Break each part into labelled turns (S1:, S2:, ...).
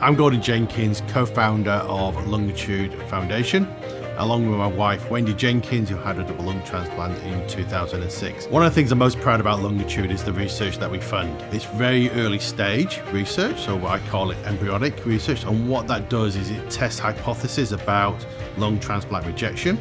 S1: I'm Gordon Jenkins, co-founder of Lungitude Foundation, along with my wife, Wendy Jenkins, who had a double lung transplant in 2006. One of the things I'm most proud about Lungitude is the research that we fund. It's very early stage research, so I call it embryonic research, and what that does is it tests hypotheses about lung transplant rejection,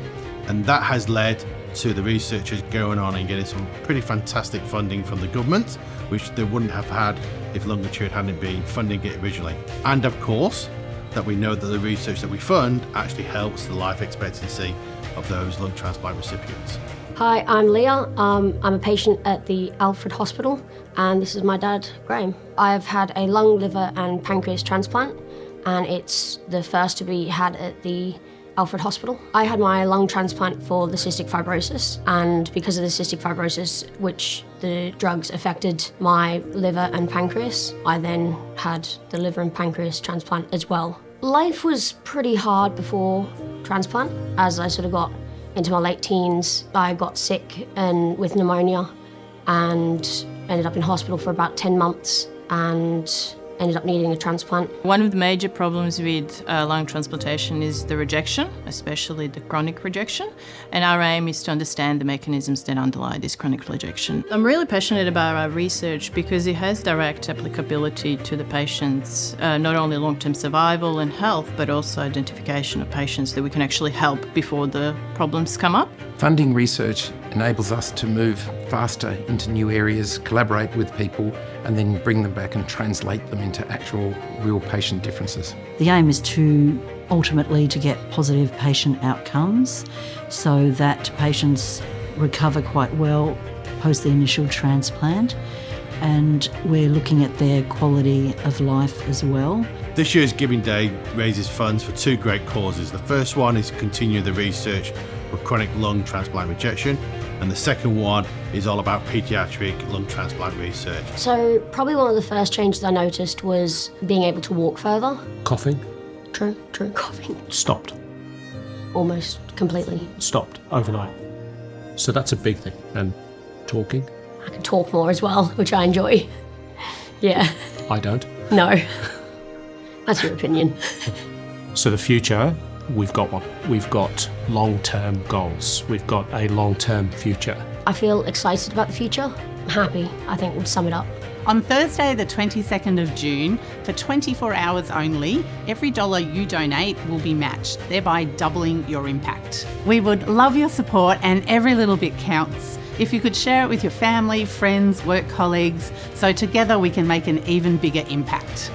S1: and that has led to the researchers going on and getting some pretty fantastic funding from the government, which they wouldn't have had if Lungitude hadn't been funding it originally. And of course, that we know that the research that we fund actually helps the life expectancy of those lung transplant recipients.
S2: Hi, I'm Leah. I'm a patient at the Alfred Hospital, and this is my dad, Graham. I've had a lung, liver and pancreas transplant, and it's the first to be had at the Alfred Hospital. I had my lung transplant for the cystic fibrosis, and because of the cystic fibrosis, which the drugs affected my liver and pancreas, I then had the liver and pancreas transplant as well. Life was pretty hard before transplant. As I sort of got into my late teens, I got sick and with pneumonia and ended up in hospital for about 10 months and ended up needing a transplant.
S3: One of the major problems with lung transplantation is the rejection, especially the chronic rejection, and our aim is to understand the mechanisms that underlie this chronic rejection. I'm really passionate about our research because it has direct applicability to the patients, not only long-term survival and health, but also identification of patients that we can actually help before the problems come up.
S4: Funding research enables us to move faster into new areas, collaborate with people, and then bring them back and translate them into actual real patient differences.
S5: The aim is to ultimately to get positive patient outcomes so that patients recover quite well post the initial transplant, and we're looking at their quality of life as well.
S1: This year's Giving Day raises funds for two great causes. The first one is to continue the research for chronic lung transplant rejection, and the second one is all about paediatric lung transplant research.
S2: So probably one of the first changes I noticed was being able to walk further.
S6: Coughing?
S2: True, coughing.
S6: Stopped.
S2: Almost completely.
S6: Stopped overnight. So that's a big thing. And talking?
S2: I can talk more as well, which I enjoy. Yeah.
S6: I don't.
S2: No. That's your opinion.
S6: So the future, we've got one. We've got long-term goals. We've got a long-term future.
S2: I feel excited about the future. I'm happy, I think would sum it up.
S7: On Thursday, the 22nd of June, for 24 hours only, every dollar you donate will be matched, thereby doubling your impact. We would love your support, and every little bit counts. If you could share it with your family, friends, work colleagues, so together we can make an even bigger impact.